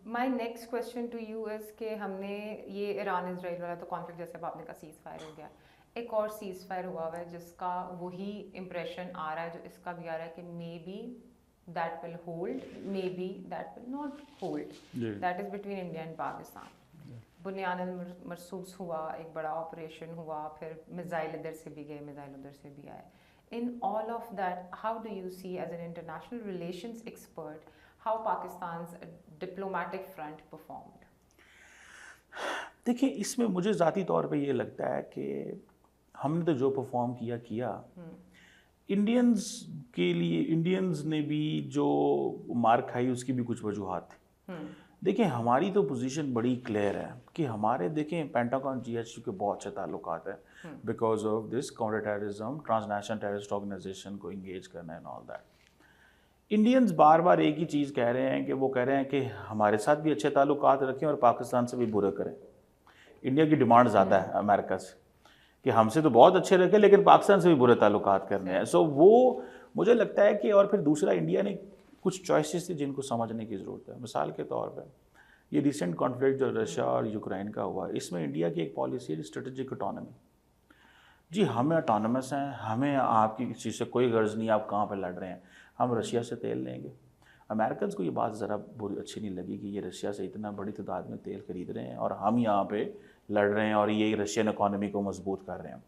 My next question to you is کہ ہم نے یہ ایران اسرائیل والا تو کانفلکٹ جیسے اب آپ نے کہا سیز فائر ہو گیا, ایک اور سیز فائر ہوا ہوا ہے جس کا وہی امپریشن آ رہا ہے جو اس کا بھی آ رہا ہے کہ maybe that will hold, maybe that will not hold, that is between India and Pakistan. بنیان المرصوص ہوا, ایک بڑا آپریشن ہوا, پھر میزائل ادھر سے بھی گئے, میزائل ادھر سے بھی آئے. In all of that, how do you see as an international relations expert how Pakistan's diplomatic front performed? دیکھیں اس میں مجھے ذاتی طور پہ یہ لگتا ہے کہ ہم نے تو جو پرفارم کیا انڈینز کے لیے, انڈینز نے بھی جو مار کھائی اس کی بھی کچھ وجوہات تھیں. دیکھیں ہماری تو پوزیشن بڑی کلیئر ہے کہ ہمارے دیکھیں پینٹاگون جی ایچ کے بہت اچھے تعلقات ہیں because of this counter terrorism, transnational terrorist organization کو انگیج کرنا اینڈ آل دیٹ. انڈینز بار بار ایک ہی چیز کہہ رہے ہیں کہ وہ کہہ رہے ہیں کہ ہمارے ساتھ بھی اچھے تعلقات رکھیں اور پاکستان سے بھی برے کریں. انڈیا کی ڈیمانڈ زیادہ ہے امریکہ سے کہ ہم سے تو بہت اچھے رکھیں لیکن پاکستان سے بھی برے تعلقات کرنے ہیں. سو وہ مجھے لگتا ہے کہ, اور پھر دوسرا انڈیا نے کچھ چوائسیز تھی جن کو سمجھنے کی ضرورت ہے. مثال کے طور پہ یہ ریسنٹ کانفلکٹ جو رشیا اور یوکرائن کا ہوا, اس میں انڈیا کی ایک پالیسی ہے اسٹریٹجک اٹانومی. جی ہمیں اٹانومس ہیں, ہمیں آپ کی کسی چیز سے کوئی غرض نہیں, آپ کہاں پہ لڑ رہے ہیں, ہم رشیا سے تیل لیں گے. امریکنز کو یہ بات ذرا بری اچھی نہیں لگی کہ یہ رشیا سے اتنا بڑی تعداد میں تیل خرید رہے ہیں اور ہم یہاں پہ لڑ رہے ہیں اور یہ رشین اکانومی کو مضبوط کر رہے ہیں.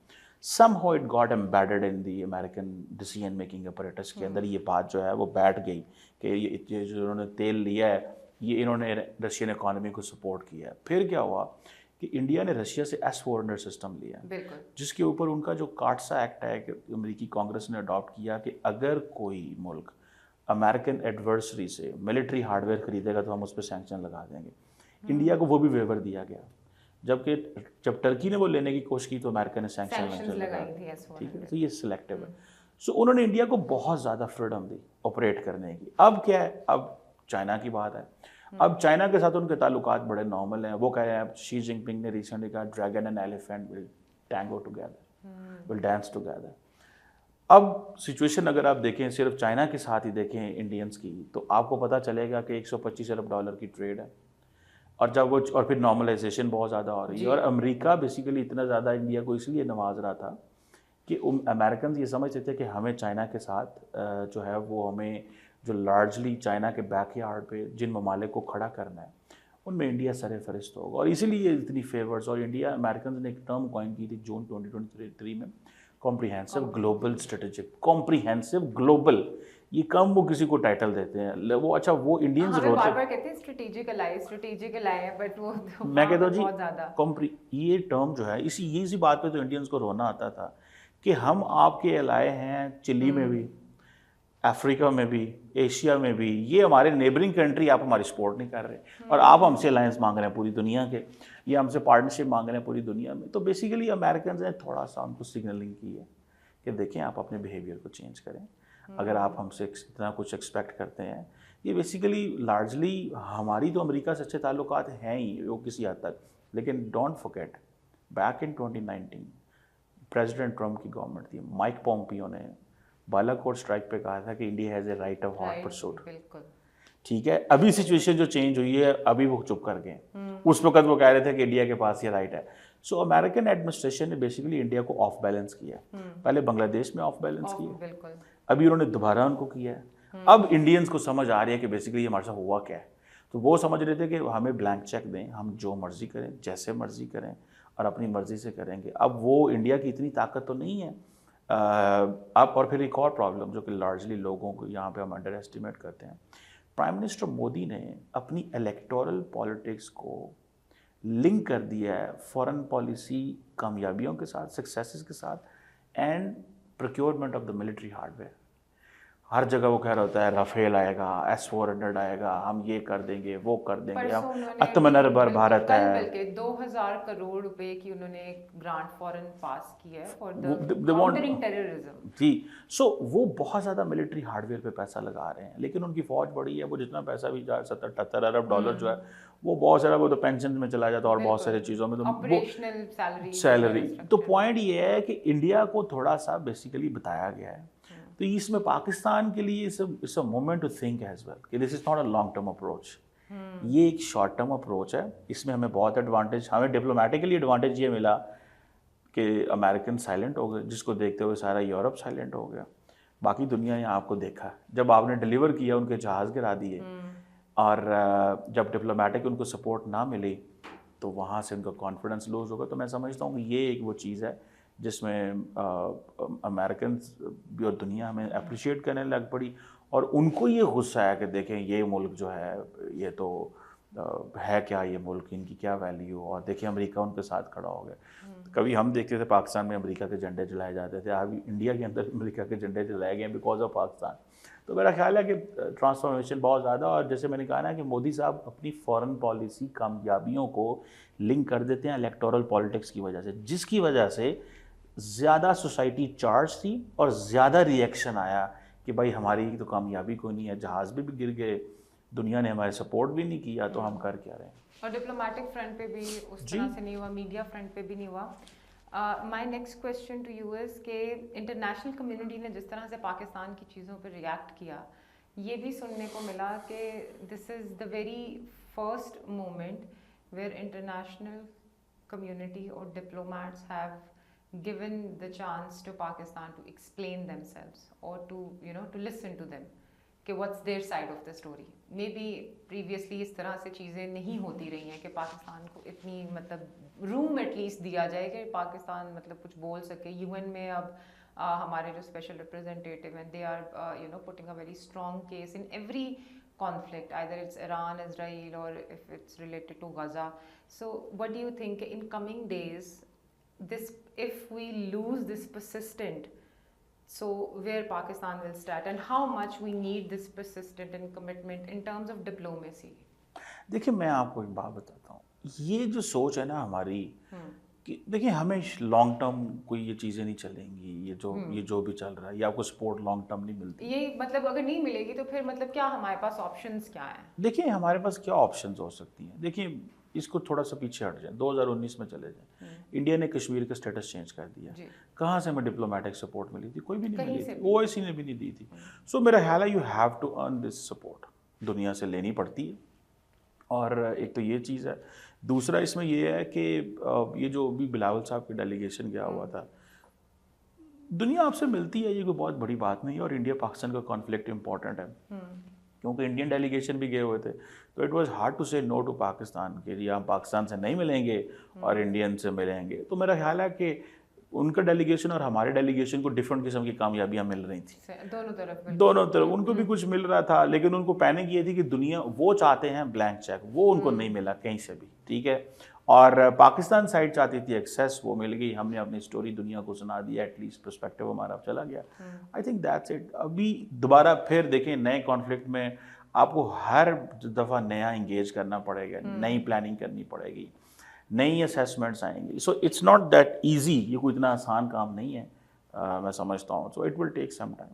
somehow it got embedded in the American decision making apparatus کے اندر یہ بات جو ہے وہ بیٹھ گئی کہ یہ جو انہوں نے تیل لیا ہے یہ انہوں نے رشین اکانومی کو سپورٹ کیا ہے. پھر کیا ہوا کہ انڈیا نے رشیا سے S-400 سسٹم لیا جس کے اوپر ان کا جو کاٹسا ایکٹ ہے کہ امریکی کانگریس نے اڈاپٹ کیا کہ اگر کوئی ملک امریکن ایڈورسری سے ملٹری ہارڈ ویئر خریدے گا تو ہم اس پہ سینکشن لگا دیں گے. انڈیا کو وہ بھی ویور دیا گیا, جبکہ جب ٹرکی نے وہ لینے کی کوشش کی تو امریکہ نے سینکشن لگائی تھی. ٹھیک ہے, تو یہ سلیکٹیو ہے. سو انہوں نے انڈیا کو بہت زیادہ فریڈم دی آپریٹ کرنے کی. اب کیا ہے, اب چائنا کی بات ہے. اب چائنا کے ساتھ ان کے تعلقات بڑے نارمل ہیں. وہ کہہ رہے ہیں, اب شی جن پنگ نے ریسنٹلی کہا dragon and elephant will tango together, will dance together. اب سچویشن اگر آپ دیکھیں صرف چائنا کے ساتھ ہی دیکھیں انڈینس کی تو آپ کو پتہ چلے گا کہ $125 ارب کی ٹریڈ ہے. اور جب وہ اور پھر نارملائزیشن بہت زیادہ ہو رہی ہے. اور امریکہ بیسیکلی اتنا زیادہ انڈیا کو اس لیے نواز رہا تھا کہ امریکنز یہ سمجھتے تھے کہ ہمیں چائنا کے ساتھ جو ہے وہ ہمیں جو لارجلی چائنا کے بیک یارڈ پہ جن ممالک کو کھڑا کرنا ہے ان میں انڈیا سر فہرست ہوگا. اور اسی لیے اتنی فیورز. اور انڈیا امریکنز نے ایک ٹرم کوائن کی تھی جون 2023 میں, comprehensive global strategic. Comprehensive global یہ کم وہ کسی کو ٹائٹل دیتے ہیں وہ. اچھا وہ انڈینز کہتے ہیں اسٹریٹجک الائے بٹ وہ میں کہتا ہوں جی یہ ٹرم جو ہے اسی بات پہ تو انڈینز کو رونا آتا تھا کہ ہم آپ کے الائے ہیں چلی میں بھی, افریقہ میں بھی, ایشیا میں بھی. یہ ہمارے نیبرنگ کنٹری, آپ ہماری سپورٹ نہیں کر رہے اور آپ ہم سے الائنس مانگ رہے ہیں پوری دنیا کے, یہ ہم سے پارٹنرشپ مانگ رہے ہیں پوری دنیا میں. تو بیسیکلی امریکنز نے تھوڑا سا ان کو سگنلنگ کی ہے کہ دیکھیں آپ اپنے بیہیویئر کو چینج کریں اگر آپ ہم سے اتنا کچھ ایکسپیکٹ کرتے ہیں. یہ بیسیکلی لارجلی ہماری تو امریکہ سے اچھے تعلقات ہیں ہی وہ کسی حد تک, لیکن don't forget back in 2019 president Trump کی گورنمنٹ تھی, مائک پومپیو نے بالا کوٹ اسٹرائک پہ کہا تھا کہ India has a right of hot pursuit. ٹھیک ہے, ابھی سچویشن جو چینج ہوئی ہے ابھی وہ چپ کر گئے. اس وقت وہ کہہ رہے تھے کہ انڈیا کے پاس یہ رائٹ ہے. سو امریکن ایڈمنسٹریشن نے بیسیکلی انڈیا کو آف بیلنس کیا. پہلے بنگلہ دیش میں آف بیلنس کیا, ابھی انہوں نے دوبارہ ان کو کیا ہے. اب انڈینز کو سمجھ آ رہی ہے کہ بیسیکلی ہمارے ساتھ ہوا کیا ہے. تو وہ سمجھ رہے تھے کہ ہمیں بلینک چیک دیں, ہم جو مرضی کریں جیسے مرضی کریں اور اپنی مرضی سے کریں گے. اب وہ انڈیا کی اتنی طاقت تو نہیں ہے اب. اور پھر ایک اور پرابلم جو کہ لارجلی لوگوں کو یہاں پہ ہم انڈر ایسٹیمیٹ کرتے ہیں, پرائم منسٹر مودی نے اپنی الیکٹورل پالیٹکس کو لنک کر دیا ہے فارن پالیسی کامیابیوں کے ساتھ, سکسیسز کے ساتھ, and procurement of the military hardware. ہر جگہ وہ کہہ رہا ہوتا ہے رافیل آئے گا, S-400 آئے گا, ہم یہ کر دیں گے وہ کر دیں گے, ہم آتم نربھر بھارت ہے. بلکہ 2000 کروڑ روپے کی انہوں نے گرانٹ فارن پاس کی ہے فار دی کاؤنٹرنگ ٹیررزم. جی سو وہ بہت زیادہ ملٹری ہارڈ ویئر پہ پیسہ لگا رہے ہیں, لیکن ان کی فوج بڑی ہے. وہ جتنا پیسہ بھی جائے $70-78 ارب جو ہے وہ بہت سارا وہ تو پینشن میں چلا جاتا ہے اور بہت ساری چیزوں میں آپریشنل سیلری. تو پوائنٹ یہ ہے کہ انڈیا کو تھوڑا سا بیسیکلی بتایا گیا ہے. تو اس میں پاکستان کے لیے it's a moment to think as well کہ this is not a long term approach یہ ایک شارٹ ٹرم اپروچ ہے. اس میں ہمیں بہت ایڈوانٹیج, ہمیں ڈپلومیٹیکلی ایڈوانٹیج یہ ملا کہ امریکن سائلنٹ ہو گئے, جس کو دیکھتے ہوئے سارا یورپ سائلنٹ ہو گیا. باقی دنیا نے آپ کو دیکھا, جب آپ نے ڈلیور کیا ان کے جہاز گرا دیے, اور جب ڈپلومیٹک ان کو سپورٹ نہ ملی تو وہاں سے ان کا کانفیڈنس لوز ہوگا. تو میں سمجھتا ہوں کہ یہ ایک وہ چیز ہے جس میں امریکنز بھی اور دنیا ہمیں اپریشیٹ کرنے لگ پڑی, اور ان کو یہ غصہ ہے کہ دیکھیں یہ ملک جو ہے یہ تو ہے کیا, یہ ملک ان کی کیا ویلیو, اور دیکھیں امریکہ ان کے ساتھ کھڑا ہو گیا. کبھی ہم دیکھتے تھے پاکستان میں امریکہ کے جھنڈے جلائے جاتے تھے, اب انڈیا کے اندر امریکہ کے جھنڈے جلائے گئے بیکاز آف پاکستان. تو میرا خیال ہے کہ ٹرانسفارمیشن بہت زیادہ, اور جیسے میں نے کہا نا کہ مودی صاحب اپنی فارن پالیسی کامیابیوں کو لنک کر دیتے ہیں الیکٹورل پالیٹکس کی وجہ سے, جس کی وجہ سے زیادہ سوسائٹی چارج تھی اور زیادہ ری ایکشن آیا کہ بھائی ہماری تو کامیابی کوئی نہیں ہے, جہاز بھی گر گئے, دنیا نے ہمارے سپورٹ بھی نہیں کیا, تو ہم کر کیا رہے ہیں. اور ڈپلومیٹک فرنٹ پہ بھی اس طرح سے نہیں ہوا, میڈیا فرنٹ پہ بھی نہیں ہوا. My next question to you is کہ انٹرنیشنل کمیونٹی نے جس طرح سے پاکستان کی چیزوں پہ ریئیکٹ کیا, یہ بھی سننے کو ملا کہ this is the very first moment where international community اور diplomats have given the chance to Pakistan to explain themselves or to to listen to them کہ what's their side of the story. Maybe previously اس طرح سے چیزیں نہیں ہوتی رہی ہیں کہ پاکستان کو اتنی مطلب روم ایٹ لیسٹ دیا جائے کہ پاکستان مطلب کچھ بول سکے. UN میں اب ہمارے جو اسپیشل ریپرزینٹیٹیو ہیں they are putting a very strong case in every conflict, either it's Iran, Israel, or if it's related to Gaza. So what do you think in coming days, this if we lose this persistent, so where Pakistan will start, and how much we need this persistent and commitment in terms of diplomacy? دیکھیں میں آپ کو ایک بات بتاتا ہوں, یہ جو سوچ ہے نا ہماری کہ دیکھیں ہمیں لانگ ٹرم کوئی یہ چیزیں نہیں چلیں گی, یہ جو بھی چل رہا ہے, یہ آپ کو سپورٹ لانگ ٹرم نہیں ملتی. یہ مطلب اگر نہیں ملے گی تو پھر مطلب کیا ہمارے پاس آپشنس کیا ہیں؟ دیکھیں ہمارے پاس کیا آپشنز ہو سکتی ہیں. دیکھیں اس کو تھوڑا سا پیچھے ہٹ جائیں, 2019 میں چلے جائیں, انڈیا نے کشمیر کا اسٹیٹس چینج کر دیا. کہاں سے ہمیں ڈپلومیٹک سپورٹ ملی تھی؟ کوئی بھی نہیں ملی تھی, OIC نے بھی نہیں دی تھی. سو میرا خیال ہے you have to earn this support, دنیا سے لینی پڑتی ہے. اور ایک تو یہ چیز ہے. دوسرا اس میں یہ ہے کہ یہ جو بھی بلاول صاحب کی ڈیلیگیشن گیا ہوا تھا, دنیا آپ سے ملتی ہے, یہ کوئی بہت بڑی بات نہیں ہے. اور انڈیا پاکستان کا کانفلکٹ امپورٹنٹ ہے کیونکہ انڈین ڈیلیگیشن بھی گئے ہوئے تھے, تو اٹ واز ہارڈ ٹو سے نو ٹو پاکستان کہ جی ہم پاکستان سے نہیں ملیں گے اور انڈین سے ملیں گے. تو میرا خیال ہے کہ ان کا ڈیلیگیشن اور ہمارے ڈیلیگیشن کو ڈفرینٹ قسم کی کامیابیاں مل رہی تھیں دونوں طرف. ان کو بھی کچھ مل رہا تھا, لیکن ان کو پینک یہ تھی کہ دنیا وہ چاہتے ہیں بلینک چیک, وہ ان کو نہیں ملا کہیں سے بھی, ٹھیک ہے. اور پاکستان سائڈ چاہتی تھی ایکسیس, وہ مل گئی, ہم نے اپنی اسٹوری دنیا کو سنا دی, ایٹ لیسٹ پرسپیکٹیو ہمارا چلا گیا. I think that's it. ابھی دوبارہ پھر دیکھیں نئے کانفلکٹ میں آپ کو ہر دفعہ نیا انگیج کرنا پڑے گا, نئی پلاننگ کرنی پڑے گی, نئی اسیسمنٹس آئیں گی. So it's not that easy, یہ کوئی اتنا آسان کام نہیں ہے میں سمجھتا ہوں. So it will take some time.